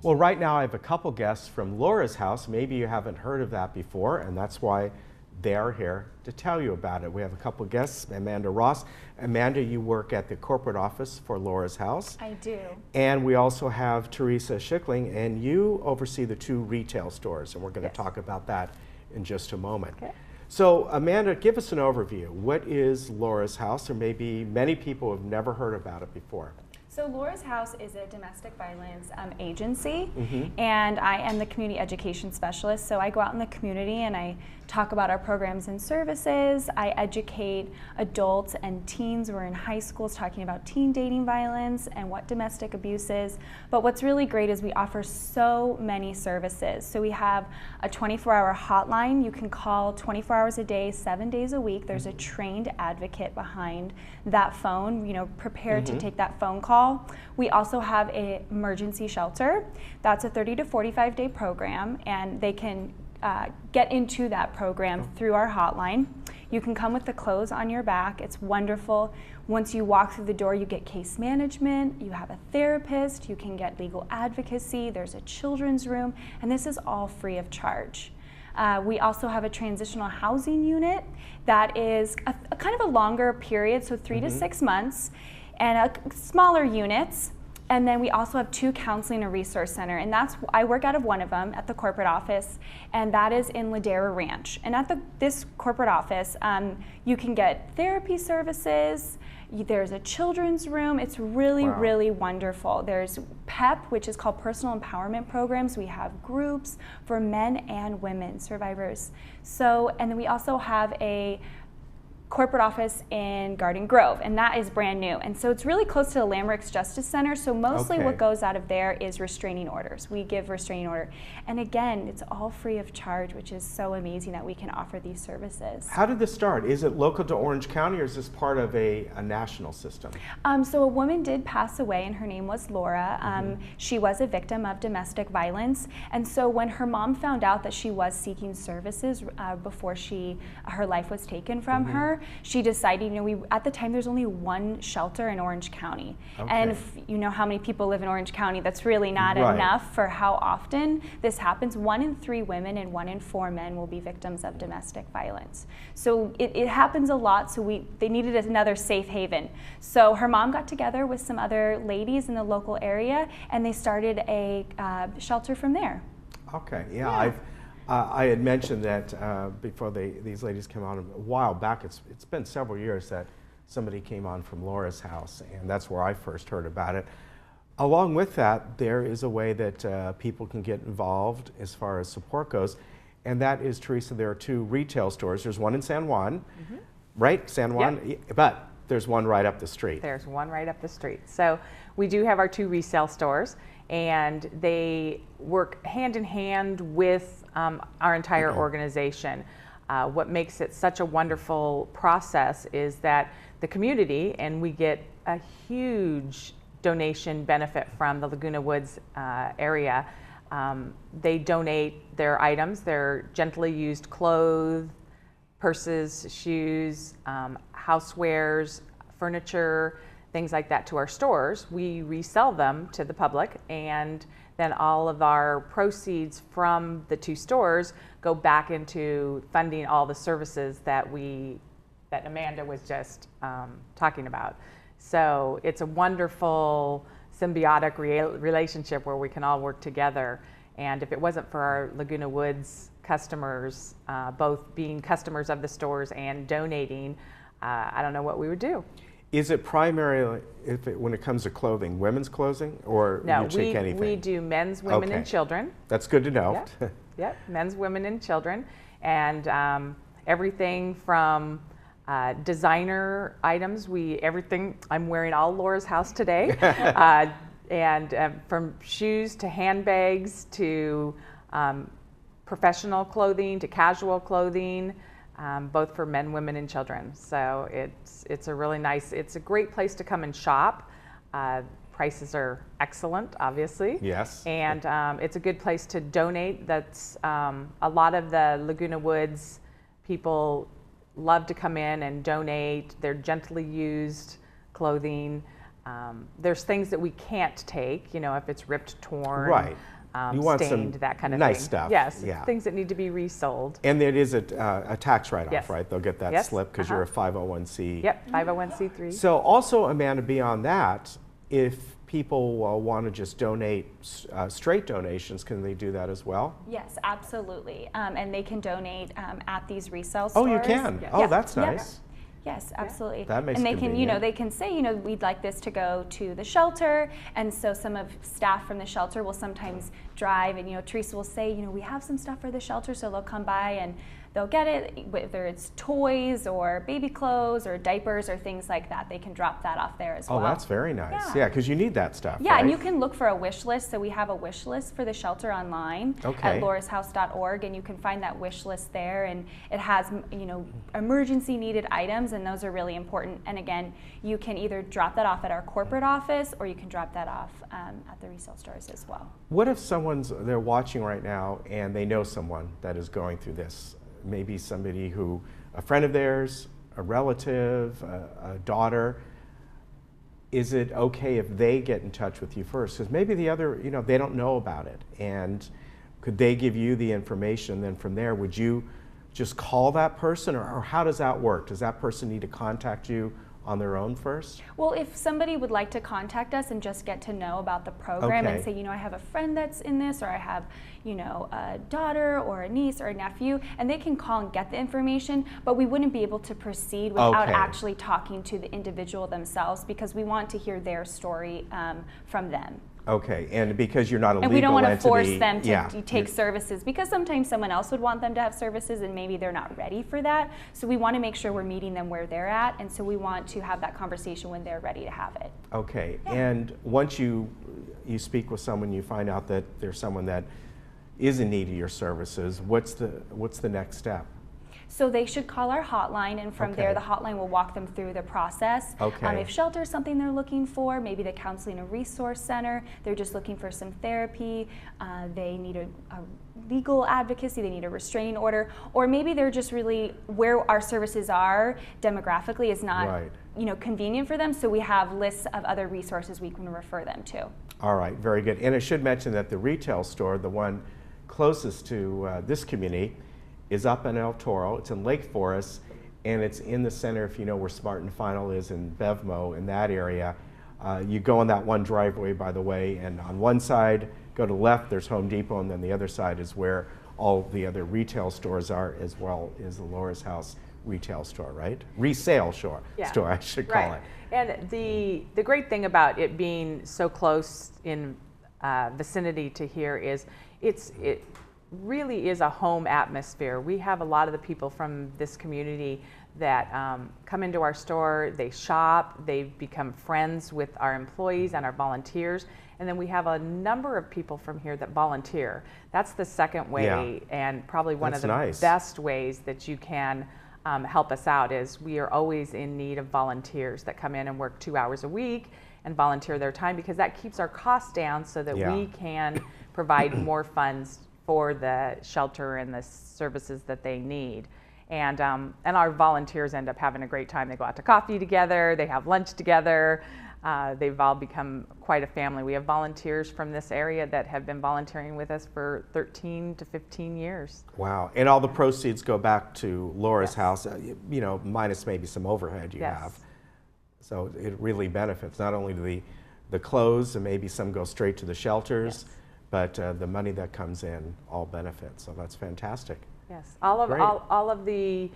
Well, right now I have a couple guests from Laura's house. Maybe you haven't heard of that before, and that's why they're here to tell you about it. We have a couple guests, Amanda Ross. Amanda, you work at the corporate office for Laura's house. I do. And we also have Teresa Schickling, and you oversee the 2 retail stores, and we're going to talk about that in just a moment. Okay. So Amanda, give us an overview. What is Laura's house? Or maybe many people have never heard about it before. So Laura's House is a domestic violence agency, and I am the community education specialist. So I go out in the community and I talk about our programs and services. I educate adults and teens. We're in high schools talking about teen dating violence and what domestic abuse is. But what's really great is we offer so many services. So we have a 24-hour hotline. You can call 24 hours a day, 7 days a week. There's a trained advocate behind that phone, prepared to take that phone call. We also have an emergency shelter. That's a 30 to 45 day program, and they can get into that program through our hotline. You can come with the clothes on your back. It's wonderful. Once you walk through the door, you get case management, you have a therapist, you can get legal advocacy, there's a children's room, and this is all free of charge. We also have a transitional housing unit that is a kind of a longer period, so 3 to 6 months, and smaller units. And then we also have 2 counseling and resource center, and I work out of one of them at the corporate office, and that is in Ladera Ranch. And at this corporate office, you can get therapy services. There's a children's room. It's really, really wonderful. There's PEP, which is called Personal Empowerment Programs. We have groups for men and women survivors. And then we also have a corporate office in Garden Grove, and that is brand new. And so it's really close to the Landmarks Justice Center, so mostly what goes out of there is restraining orders. We give restraining order. And again, it's all free of charge, which is so amazing that we can offer these services. How did this start? Is it local to Orange County, or is this part of a national system? So a woman did pass away, and her name was Laura. She was a victim of domestic violence, and so when her mom found out that she was seeking services before her life was taken from her, she decided, at the time there's only 1 shelter in Orange County. And if you know how many people live in Orange County, that's really not enough for how often this happens. 1 in 3 women and 1 in 4 men will be victims of domestic violence. So it happens a lot, so they needed another safe haven. So her mom got together with some other ladies in the local area, and they started a shelter from there. Okay, yeah. I had mentioned that before these ladies came on a while back. It's been several years that somebody came on from Laura's house, and that's where I first heard about it. Along with that, there is a way that people can get involved as far as support goes, and that is, Teresa, there are 2 retail stores. There's one in San Juan, right? San Juan, but there's one right up the street. There's one right up the street. So we do have our 2 resale stores, and they work hand in hand with our entire organization. What makes it such a wonderful process is that the community, and we get a huge donation benefit from the Laguna Woods area. They donate their items, their gently used clothes, purses, shoes, housewares, furniture, things like that to our stores. We resell them to the public, and then all of our proceeds from the 2 stores go back into funding all the services that Amanda was just talking about. So it's a wonderful symbiotic relationship where we can all work together. And if it wasn't for our Laguna Woods customers, both being customers of the stores and donating, I don't know what we would do. Is it primarily, when it comes to clothing, women's clothing, or no, you take anything? We do men's, women, and children. That's good to know. Yep, men's, women, and children. And everything from designer items, I'm wearing all Laura's house today, and from shoes to handbags to professional clothing to casual clothing. Both for men, women, and children. So it's a really nice, it's a great place to come and shop. Prices are excellent, obviously. Yes. And it's a good place to donate. That's a lot of the Laguna Woods people love to come in and donate their gently used clothing. There's things that we can't take, you know, if it's ripped, torn, Right. You want stained, some that kind of nice thing. stuff. Yes, Yeah. things that need to be resold. And it is a tax write-off, Yes. right? They'll get that Yes, slip because you're a 501c. Yep, 501c3. So also, Amanda, beyond that, if people want to just donate straight donations, can they do that as well? Yes, absolutely. And they can donate at these resale Oh, stores. you can? Yes. Oh, Yeah. that's Yep. nice. Yes, absolutely. That makes and it they can, convenient. they can say, we'd like this to go to the shelter, and so some of staff from the shelter will sometimes drive, and Teresa will say, we have some stuff for the shelter, so they'll come by and they'll get it, whether it's toys or baby clothes or diapers or things like that. They can drop that off there as well. Oh, that's very nice. Yeah. Yeah, because you need that stuff. Yeah, right? and you can look for a wish list. So we have a wish list for the shelter online Okay. at laurashouse.org, and you can find that wish list there. And it has, emergency needed items, and those are really important. And again, you can either drop that off at our corporate office, or you can drop that off at the resale stores as well. What if they're watching right now and they know someone that is going through this? Maybe somebody a friend of theirs, a relative, a daughter. Is it okay if they get in touch with you first? Because maybe the other, they don't know about it. And could they give you the information? Then from there, would you just call that person, or how does that work? Does that person need to contact you on their own first? Well, if somebody would like to contact us and just get to know about the program and say, I have a friend that's in this, or I have, a daughter or a niece or a nephew, and they can call and get the information, but we wouldn't be able to proceed without actually talking to the individual themselves, because we want to hear their story from them. Okay, and because you're not a legal entity. And we don't want to force entity, them to take services, because sometimes someone else would want them to have services and maybe they're not ready for that. So we want to make sure we're meeting them where they're at, and so we want to have that conversation when they're ready to have it. Okay, and once you speak with someone, you find out that there's someone that is in need of your services, what's the next step? So they should call our hotline, and from there Okay. the hotline will walk them through the process. Okay. If shelter is something they're looking for, maybe the counseling and resource center, they're just looking for some therapy, they need a legal advocacy, they need a restraining order, or maybe they're just really where our services are demographically is not Right. convenient for them, so we have lists of other resources we can refer them to. All right, very good. And I should mention that the retail store, the one closest to this community, is up in El Toro. It's in Lake Forest, and it's in the center, if you know where Smart and Final is in Bevmo, in that area. You go on that one driveway, by the way, and on one side, go to the left, there's Home Depot, and then the other side is where all the other retail stores are, as well as the Laura's House retail store, right? Resale store, I should call it. And the great thing about it being so close in vicinity to here is it really is a home atmosphere. We have a lot of the people from this community that come into our store, they shop, they become friends with our employees and our volunteers, and then we have a number of people from here that volunteer. That's the second way, and probably one of the best ways that you can help us out is we are always in need of volunteers that come in and work 2 hours a week and volunteer their time, because that keeps our costs down so that we can provide more funds for the shelter and the services that they need. And our volunteers end up having a great time. They go out to coffee together, they have lunch together. They've all become quite a family. We have volunteers from this area that have been volunteering with us for 13 to 15 years. Wow, and all the proceeds go back to Laura's house, minus maybe some overhead you have. So it really benefits not only to the clothes, and maybe some go straight to the shelters, but the money that comes in all benefits. So that's fantastic. Yes, all of the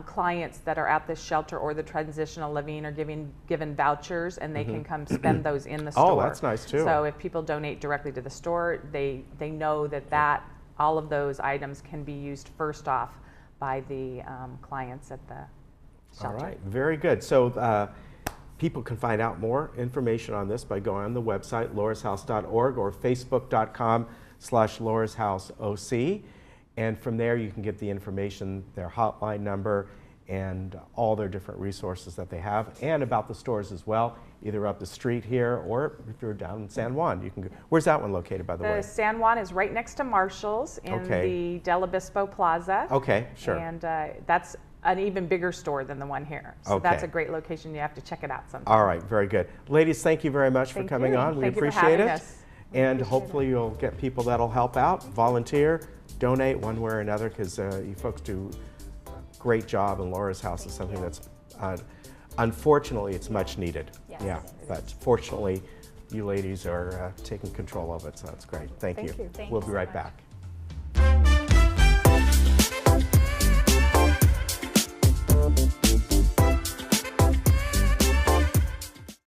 clients that are at the shelter or the transitional living are given vouchers, and they can come spend those in the store. Oh, that's nice too. So if people donate directly to the store, they know that all of those items can be used first off by the clients at the shelter. All right, very good. So people can find out more information on this by going on the website, laurashouse.org, or facebook.com/laurashouseoc. And from there, you can get the information, their hotline number, and all their different resources that they have, and about the stores as well, either up the street here or if you're down in San Juan, you can go. Where's that one located, by the way? The San Juan is right next to Marshall's in Okay. the Del Obispo Plaza. Okay, sure. And that's an even bigger store than the one here. So Okay. that's a great location. You have to check it out sometime. All right, very good. Ladies, thank you very much for Thank coming you. on. We Thank you for appreciate having it. us. And hopefully you'll get people that'll help out, volunteer, donate one way or another, because you folks do a great job, and Laura's house is something that's, unfortunately, it's much needed. Yes, Yeah, it is. but fortunately, you ladies are taking control of it, so that's great. Thank you. Thank you. Thank We'll you be so right much. back.